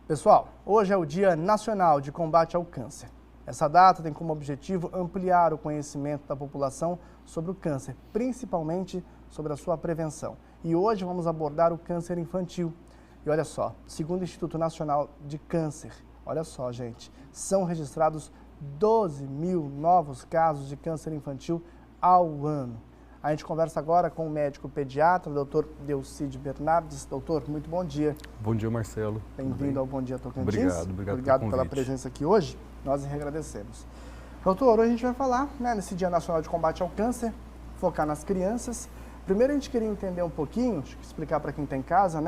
Pessoal, hoje é o Dia Nacional de Combate ao Câncer. Essa data tem como objetivo ampliar o conhecimento da população sobre o câncer, principalmente sobre a sua prevenção. E hoje vamos abordar o câncer infantil. E olha só, segundo o Instituto Nacional de Câncer, olha só, gente, são registrados 12 mil novos casos de câncer infantil ao ano. A gente conversa agora com o médico pediatra, doutor Delcide Bernardes. Doutor, muito bom dia. Bom dia, Marcelo. Bem-vindo ao Bom Dia Tocantins. Obrigado pela presença aqui hoje. Nós agradecemos. Doutor, hoje a gente vai falar, nesse Dia Nacional de Combate ao Câncer, focar nas crianças. Primeiro a gente queria entender um pouquinho, explicar para quem está em casa,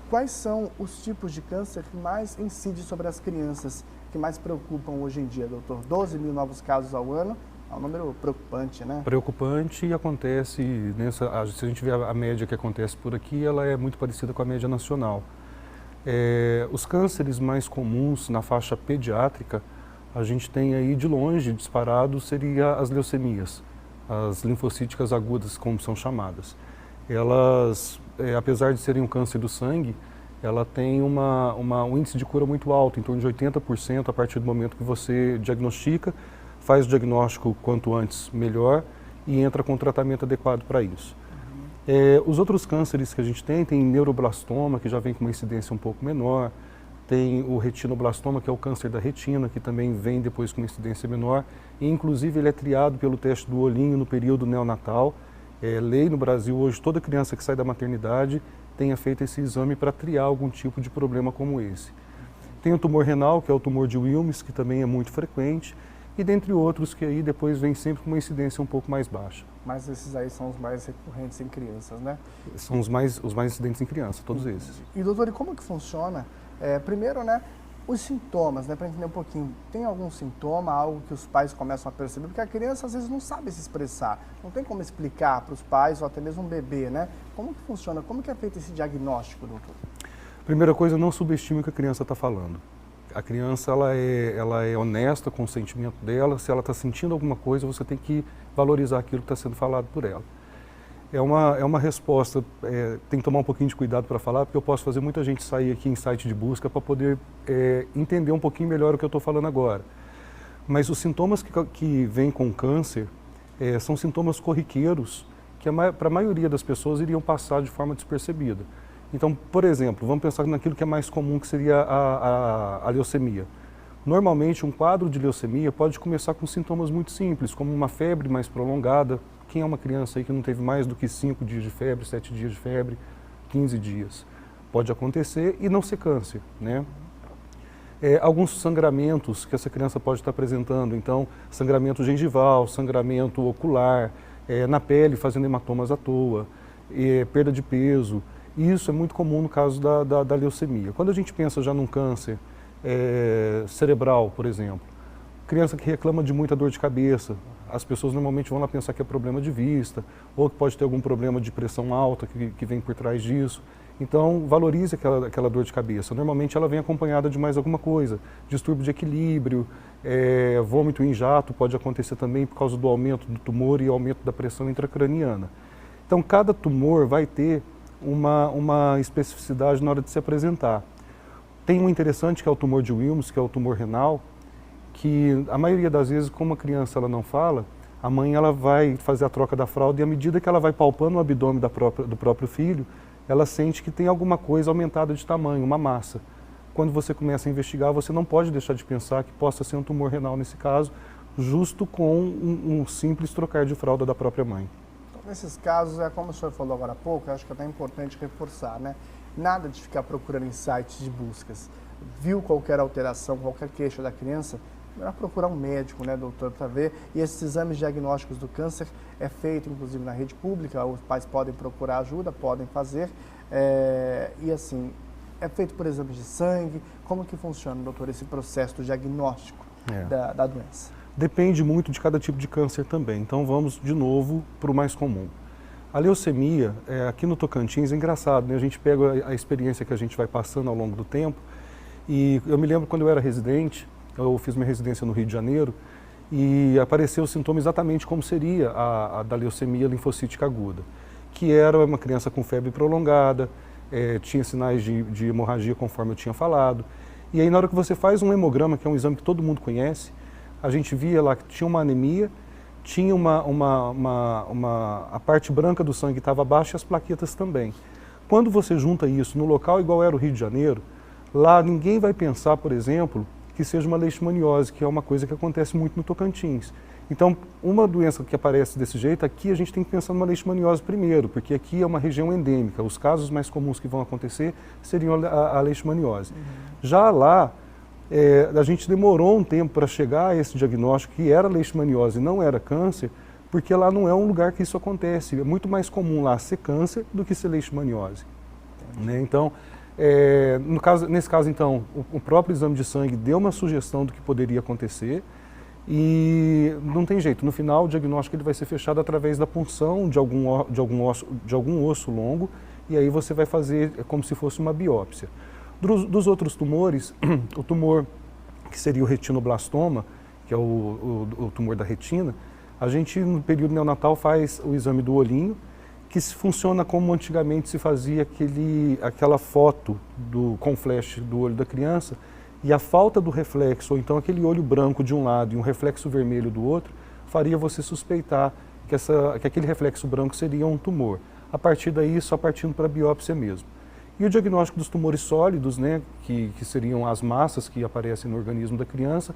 quais são os tipos de câncer que mais incidem sobre as crianças, que mais preocupam hoje em dia, doutor? 12 mil novos casos ao ano. É um número preocupante, né? Preocupante e acontece, se a gente vê a média que acontece por aqui, ela é muito parecida com a média nacional. Os cânceres mais comuns na faixa pediátrica, a gente tem aí de longe, disparado, seria as leucemias, as linfocíticas agudas, como são chamadas. Elas, apesar de serem um câncer do sangue, ela tem um índice de cura muito alto, em torno de 80% a partir do momento que você diagnostica, faz o diagnóstico quanto antes melhor e entra com o tratamento adequado para isso. Os outros cânceres que a gente tem neuroblastoma, que já vem com uma incidência um pouco menor, tem o retinoblastoma, que é o câncer da retina, que também vem depois com uma incidência menor, e inclusive ele é triado pelo teste do olhinho no período neonatal. Lei no Brasil hoje, toda criança que sai da maternidade tenha feito esse exame para triar algum tipo de problema como esse. Tem o tumor renal, que é o tumor de Wilms, que também é muito frequente, e dentre outros que aí depois vem sempre com uma incidência um pouco mais baixa. Mas esses aí são os mais recorrentes em crianças, né? São os mais incidentes em criança, todos esses. E doutor, e como que funciona? Primeiro, os sintomas, para entender um pouquinho. Tem algum sintoma, algo que os pais começam a perceber? Porque a criança às vezes não sabe se expressar. Não tem como explicar para os pais ou até mesmo um bebê, Como que funciona? Como que é feito esse diagnóstico, doutor? Primeira coisa, não subestime o que a criança está falando. A criança ela é honesta com o sentimento dela. Se ela está sentindo alguma coisa, você tem que valorizar aquilo que está sendo falado por ela. É uma resposta, tem que tomar um pouquinho de cuidado para falar, porque eu posso fazer muita gente sair aqui em site de busca para poder entender um pouquinho melhor o que eu estou falando agora. Mas os sintomas que vêm com câncer são sintomas corriqueiros que para a maioria das pessoas iriam passar de forma despercebida. Então, por exemplo, vamos pensar naquilo que é mais comum, que seria a leucemia. Normalmente, um quadro de leucemia pode começar com sintomas muito simples, como uma febre mais prolongada. Quem é uma criança aí que não teve mais do que 5 dias de febre, 7 dias de febre, 15 dias? Pode acontecer e não ser câncer, Alguns sangramentos que essa criança pode estar apresentando, então, sangramento gengival, sangramento ocular, na pele fazendo hematomas à toa, perda de peso. Isso é muito comum no caso da leucemia. Quando a gente pensa já num câncer cerebral, por exemplo, criança que reclama de muita dor de cabeça, as pessoas normalmente vão lá pensar que é problema de vista, ou que pode ter algum problema de pressão alta que vem por trás disso. Então, valorize aquela dor de cabeça. Normalmente ela vem acompanhada de mais alguma coisa, distúrbio de equilíbrio, vômito em jato pode acontecer também por causa do aumento do tumor e aumento da pressão intracraniana. Então, cada tumor vai ter uma especificidade na hora de se apresentar. Tem um interessante que é o tumor de Wilms, que é o tumor renal, que a maioria das vezes, como a criança ela não fala, a mãe ela vai fazer a troca da fralda e à medida que ela vai palpando o abdômen do próprio filho, ela sente que tem alguma coisa aumentada de tamanho, uma massa. Quando você começa a investigar, você não pode deixar de pensar que possa ser um tumor renal nesse caso, justo com um simples trocar de fralda da própria mãe. Nesses casos, como o senhor falou agora há pouco, eu acho que é até importante reforçar, Nada de ficar procurando em sites de buscas. Viu qualquer alteração, qualquer queixa da criança, melhor procurar um médico, doutor, para ver. E esses exames diagnósticos do câncer é feito, inclusive, na rede pública. Os pais podem procurar ajuda, podem fazer. E assim, é feito por exames de sangue. Como que funciona, doutor, esse processo do diagnóstico da doença? Depende muito de cada tipo de câncer também. Então vamos de novo para o mais comum. A leucemia, aqui no Tocantins, é engraçado, A gente pega a experiência que a gente vai passando ao longo do tempo. E eu me lembro quando eu era residente, eu fiz minha residência no Rio de Janeiro, e apareceu o sintoma exatamente como seria a da leucemia linfocítica aguda, que era uma criança com febre prolongada, tinha sinais de hemorragia, conforme eu tinha falado. E aí na hora que você faz um hemograma, que é um exame que todo mundo conhece, a gente via lá que tinha uma anemia, tinha a parte branca do sangue estava baixa e as plaquetas também. Quando você junta isso no local igual era o Rio de Janeiro, lá ninguém vai pensar, por exemplo, que seja uma leishmaniose, que é uma coisa que acontece muito no Tocantins. Então, uma doença que aparece desse jeito, aqui a gente tem que pensar numa leishmaniose primeiro, porque aqui é uma região endêmica. Os casos mais comuns que vão acontecer seriam a leishmaniose. Já lá, a gente demorou um tempo para chegar a esse diagnóstico que era leishmaniose e não era câncer, porque lá não é um lugar que isso acontece. É muito mais comum lá ser câncer do que ser leishmaniose. Né? Então, nesse caso, então, o próprio exame de sangue deu uma sugestão do que poderia acontecer e não tem jeito. No final, o diagnóstico ele vai ser fechado através da punção de algum osso longo e aí você vai fazer como se fosse uma biópsia. Dos outros tumores, o tumor que seria o retinoblastoma, que é o tumor da retina, a gente no período neonatal faz o exame do olhinho, que funciona como antigamente se fazia aquela foto com flash do olho da criança, e a falta do reflexo, ou então aquele olho branco de um lado e um reflexo vermelho do outro, faria você suspeitar que aquele reflexo branco seria um tumor. A partir daí, só partindo para a biópsia mesmo. E o diagnóstico dos tumores sólidos, né, que seriam as massas que aparecem no organismo da criança,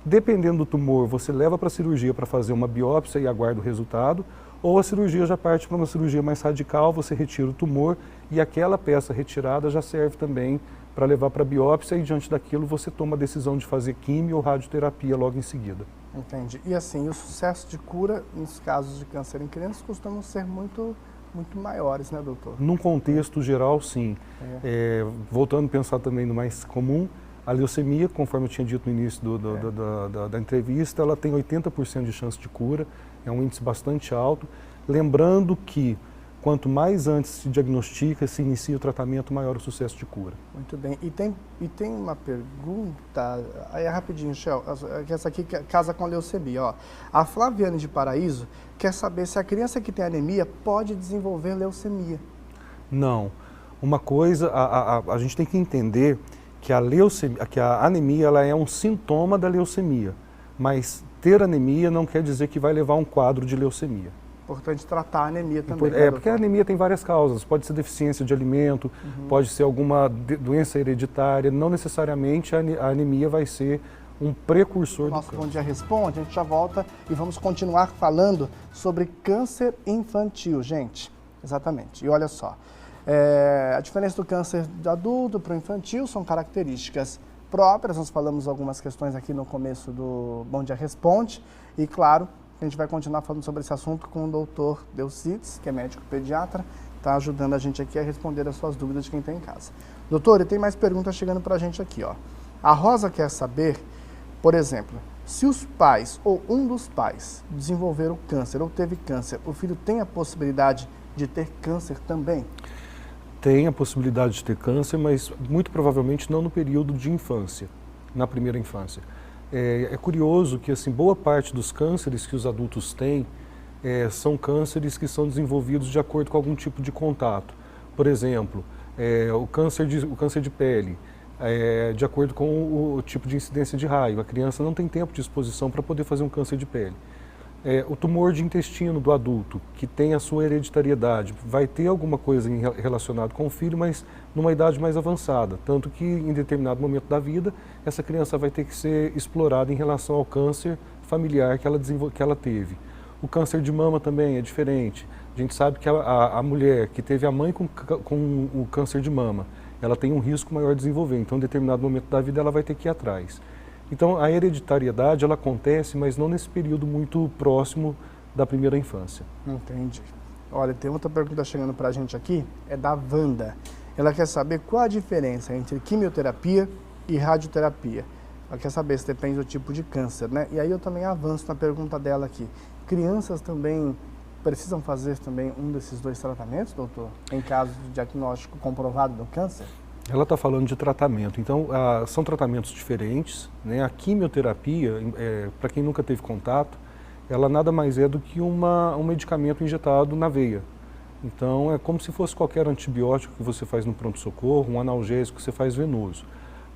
dependendo do tumor, você leva para a cirurgia para fazer uma biópsia e aguarda o resultado, ou a cirurgia já parte para uma cirurgia mais radical, você retira o tumor e aquela peça retirada já serve também para levar para a biópsia e diante daquilo você toma a decisão de fazer quimio ou radioterapia logo em seguida. Entendi. E assim, o sucesso de cura nos casos de câncer em crianças costumam ser muito maiores, né, doutor? Num contexto geral, sim. Voltando a pensar também no mais comum, a leucemia, conforme eu tinha dito no início da entrevista, ela tem 80% de chance de cura, é um índice bastante alto. Lembrando que quanto mais antes se diagnostica, se inicia o tratamento, maior o sucesso de cura. Muito bem. E tem uma pergunta, aí é rapidinho, Shel, essa aqui casa com a leucemia. Ó. A Flaviane de Paraíso quer saber se a criança que tem anemia pode desenvolver leucemia. Não. Uma coisa, a gente tem que entender que a anemia ela é um sintoma da leucemia, mas ter anemia não quer dizer que vai levar a um quadro de leucemia. Importante tratar a anemia também. Porque a anemia tem várias causas, pode ser deficiência de alimento, pode ser alguma doença hereditária, não necessariamente a anemia vai ser um precursor do câncer. Nosso Bom Dia Responde, a gente já volta e vamos continuar falando sobre câncer infantil, gente. Exatamente. E olha só, a diferença do câncer de adulto para o infantil são características próprias, nós falamos algumas questões aqui no começo do Bom Dia Responde e, claro, a gente vai continuar falando sobre esse assunto com o doutor Delcides, que é médico pediatra, está ajudando a gente aqui a responder as suas dúvidas de quem está em casa. Doutor, e tem mais perguntas chegando para a gente aqui, ó. A Rosa quer saber, por exemplo, se os pais ou um dos pais desenvolveram câncer ou teve câncer, o filho tem a possibilidade de ter câncer também? Tem a possibilidade de ter câncer, mas muito provavelmente não no período de infância, na primeira infância. É curioso que assim, boa parte dos cânceres que os adultos têm são cânceres que são desenvolvidos de acordo com algum tipo de contato. Por exemplo, o câncer de pele, de acordo com o tipo de incidência de raio. A criança não tem tempo de exposição para poder fazer um câncer de pele. O tumor de intestino do adulto, que tem a sua hereditariedade, vai ter alguma coisa relacionada com o filho, mas numa idade mais avançada. Tanto que, em determinado momento da vida, essa criança vai ter que ser explorada em relação ao câncer familiar que ela teve. O câncer de mama também é diferente. A gente sabe que a mulher que teve a mãe com o câncer de mama, ela tem um risco maior de desenvolver. Então, em determinado momento da vida, ela vai ter que ir atrás. Então, a hereditariedade, ela acontece, mas não nesse período muito próximo da primeira infância. Entendi. Olha, tem outra pergunta chegando para a gente aqui, é da Wanda. Ela quer saber qual a diferença entre quimioterapia e radioterapia. Ela quer saber se depende do tipo de câncer, né? E aí eu também avanço na pergunta dela aqui. Crianças também precisam fazer também um desses dois tratamentos, doutor? Em caso de diagnóstico comprovado do câncer? Ela está falando de tratamento, então são tratamentos diferentes, né? A quimioterapia, para quem nunca teve contato, ela nada mais é do que um medicamento injetado na veia. Então é como se fosse qualquer antibiótico que você faz no pronto-socorro, um analgésico que você faz venoso.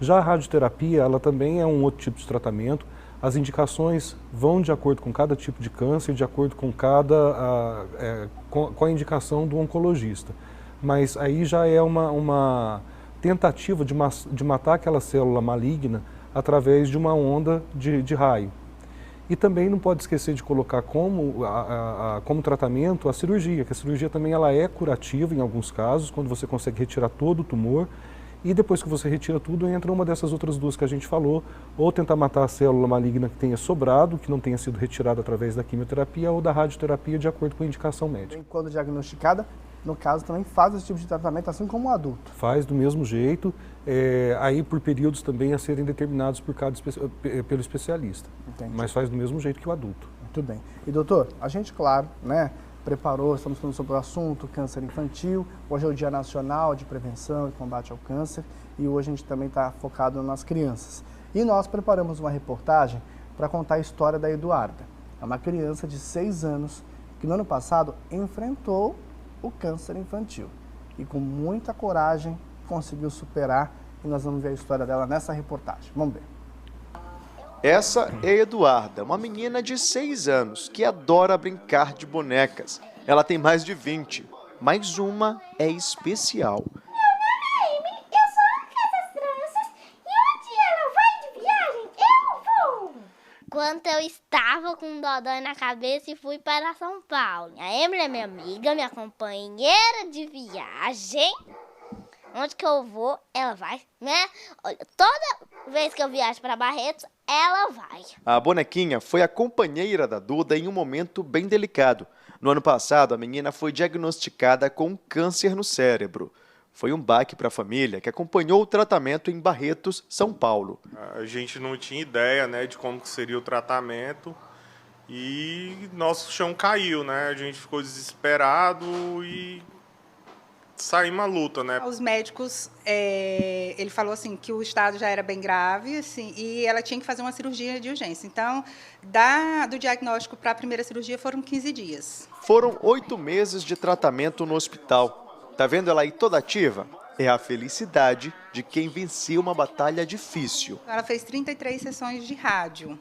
Já a radioterapia, ela também é um outro tipo de tratamento. As indicações vão de acordo com cada tipo de câncer, de acordo com com a indicação do oncologista. Mas aí já é uma tentativa de matar aquela célula maligna através de uma onda de raio. E também não pode esquecer de colocar como tratamento a cirurgia, que a cirurgia também ela é curativa em alguns casos, quando você consegue retirar todo o tumor. E depois que você retira tudo, entra uma dessas outras duas que a gente falou, ou tentar matar a célula maligna que tenha sobrado, que não tenha sido retirada através da quimioterapia ou da radioterapia, de acordo com a indicação médica. Quando diagnosticada, no caso, também faz esse tipo de tratamento, assim como o adulto. Faz do mesmo jeito, aí por períodos também a serem determinados pelo especialista. Entendi. Mas faz do mesmo jeito que o adulto. Muito bem. E doutor, a gente, claro, né, preparou, estamos falando sobre o assunto câncer infantil. Hoje é o Dia Nacional de Prevenção e Combate ao Câncer e hoje a gente também está focado nas crianças. E nós preparamos uma reportagem para contar a história da Eduarda. É uma criança de 6 anos que no ano passado enfrentou o câncer infantil e com muita coragem conseguiu superar, e nós vamos ver a história dela nessa reportagem. Vamos ver. Essa é a Eduarda, uma menina de 6 anos que adora brincar de bonecas. Ela tem mais de 20, mas uma é especial. Quando eu estava com dodói na cabeça e fui para São Paulo. A Emily é minha amiga, minha companheira de viagem. Onde que eu vou, ela vai, né? Olha, toda vez que eu viajo para Barretos, ela vai. A bonequinha foi a companheira da Duda em um momento bem delicado. No ano passado, a menina foi diagnosticada com câncer no cérebro. Foi um baque para a família que acompanhou o tratamento em Barretos, São Paulo. A gente não tinha ideia, né, de como que seria o tratamento e nosso chão caiu, né? A gente ficou desesperado e saímos à luta, né? Os médicos, ele falou assim que o estado já era bem grave, assim, e ela tinha que fazer uma cirurgia de urgência. Então, do diagnóstico para a primeira cirurgia foram 15 dias. Foram 8 meses de tratamento no hospital. Tá vendo ela aí toda ativa? É a felicidade de quem venceu uma batalha difícil. Ela fez 33 sessões de rádio,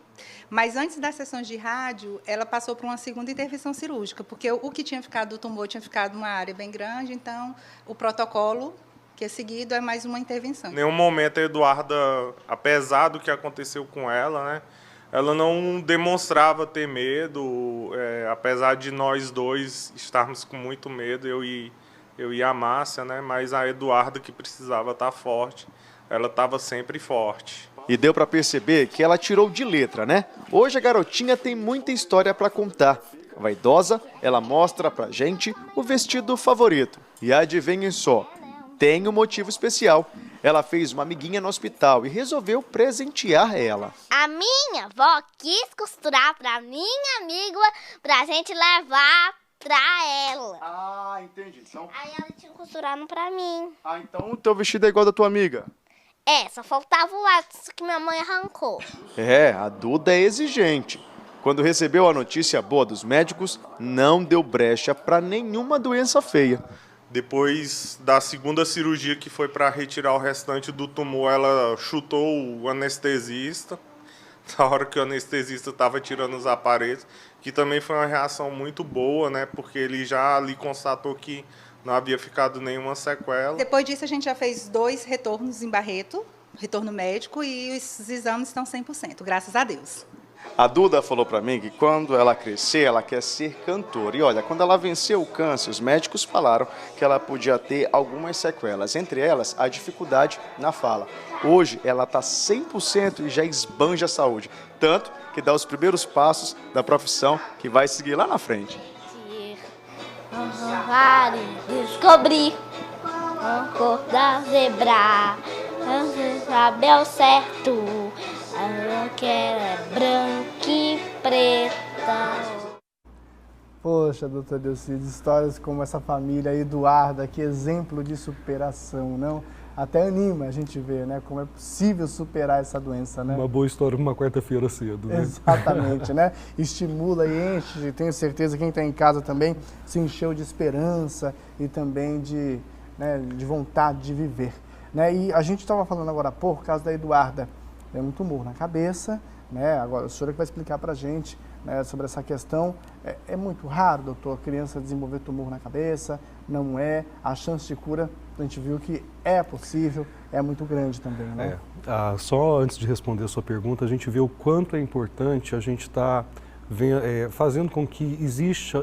mas antes das sessões de rádio, ela passou por uma segunda intervenção cirúrgica, porque o que tinha ficado do tumor tinha ficado uma área bem grande, então o protocolo que é seguido é mais uma intervenção. Em nenhum momento a Eduarda, apesar do que aconteceu com ela, né, ela não demonstrava ter medo, apesar de nós dois estarmos com muito medo, eu e a Márcia, né? Mas a Eduarda, que precisava estar forte, ela estava sempre forte. E deu para perceber que ela tirou de letra, né? Hoje a garotinha tem muita história para contar. Vaidosa, ela mostra pra gente o vestido favorito. E adivinhem só, tem um motivo especial. Ela fez uma amiguinha no hospital e resolveu presentear ela. A minha avó quis costurar para minha amiga pra gente levar pra ela. Ah, entendi. Então... Aí ela tinha costurado pra mim. Ah, então o teu vestido é igual da tua amiga? Só faltava o laço que minha mãe arrancou. A Duda é exigente. Quando recebeu a notícia boa dos médicos, não deu brecha para nenhuma doença feia. Depois da segunda cirurgia, que foi para retirar o restante do tumor, ela chutou o anestesista. Na hora que o anestesista estava tirando os aparelhos, que também foi uma reação muito boa, né? Porque ele já ali constatou que não havia ficado nenhuma sequela. Depois disso, a gente já fez 2 retornos em Barreto, retorno médico, e os exames estão 100%, graças a Deus. A Duda falou para mim que quando ela crescer, ela quer ser cantora. E olha, quando ela venceu o câncer, os médicos falaram que ela podia ter algumas sequelas, entre elas a dificuldade na fala. Hoje ela está 100% e já esbanja a saúde, tanto que dá os primeiros passos da profissão que vai seguir lá na frente. Descobri a cor da zebra, sabe ao certo, ela quer branca e preta. Poxa, doutor Delcides, histórias como essa família Eduarda, que exemplo de superação, não? Até anima a gente ver, né, como é possível superar essa doença, né? Uma boa história para uma quarta-feira cedo, né? Exatamente, né? Estimula e enche, tenho certeza que quem está em casa também se encheu de esperança e também de vontade de viver. né? E a gente estava falando agora há pouco, o caso da Eduarda, é um tumor na cabeça, né? Agora, o senhor que vai explicar para a gente, né, sobre essa questão. É muito raro, doutor, a criança desenvolver tumor na cabeça? Não é? A chance de cura, a gente viu que é possível, é muito grande também, né? Só antes de responder a sua pergunta, a gente vê o quanto é importante a gente estar fazendo com que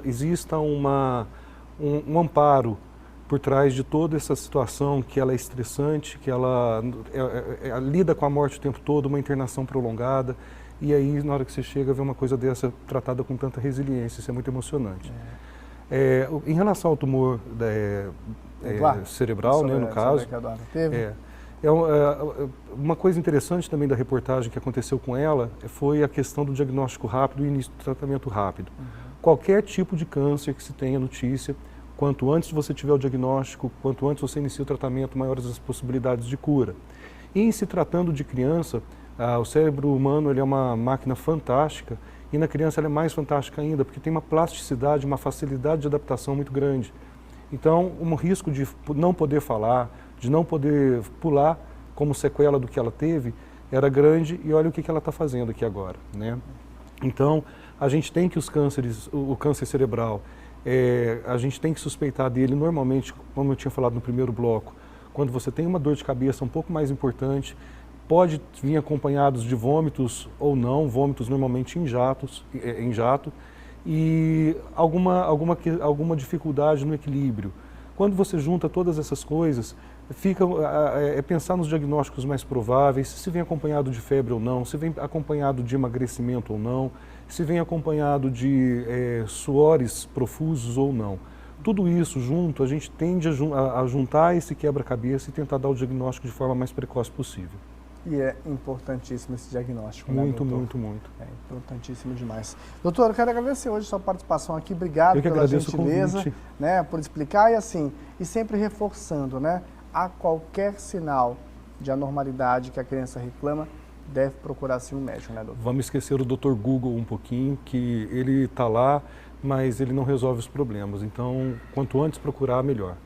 exista um amparo por trás de toda essa situação, que ela é estressante, que ela lida com a morte o tempo todo, uma internação prolongada. E aí, na hora que você chega, vê uma coisa dessa tratada com tanta resiliência, isso é muito emocionante. Em relação ao tumor cerebral, né, no caso, uma coisa interessante também da reportagem que aconteceu com ela foi a questão do diagnóstico rápido e o início do tratamento rápido. Qualquer tipo de câncer que se tenha notícia, quanto antes você tiver o diagnóstico, quanto antes você inicia o tratamento, maiores as possibilidades de cura. E em se tratando de criança, o cérebro humano ele é uma máquina fantástica e na criança ela é mais fantástica ainda, porque tem uma plasticidade, uma facilidade de adaptação muito grande. Então, um risco de não poder falar, de não poder pular como sequela do que ela teve, era grande, e olha o que ela está fazendo aqui agora, né? Então, a gente tem que o câncer cerebral, a gente tem que suspeitar dele normalmente, como eu tinha falado no primeiro bloco, quando você tem uma dor de cabeça um pouco mais importante, pode vir acompanhados de vômitos ou não, vômitos normalmente em jato, e alguma dificuldade no equilíbrio. Quando você junta todas essas coisas, fica pensar nos diagnósticos mais prováveis, se vem acompanhado de febre ou não, se vem acompanhado de emagrecimento ou não, se vem acompanhado de suores profusos ou não. Tudo isso junto, a gente tende a juntar esse quebra-cabeça e tentar dar o diagnóstico de forma mais precoce possível. E é importantíssimo esse diagnóstico, muito, né, doutor? Muito, muito. É importantíssimo demais. Doutor, eu quero agradecer hoje a sua participação aqui. Obrigado pela gentileza, né, por explicar e sempre reforçando, né, a qualquer sinal de anormalidade que a criança reclama, deve procurar sim um médico, né, doutor? Vamos esquecer o Dr. Google um pouquinho, que ele está lá, mas ele não resolve os problemas. Então, quanto antes procurar, melhor.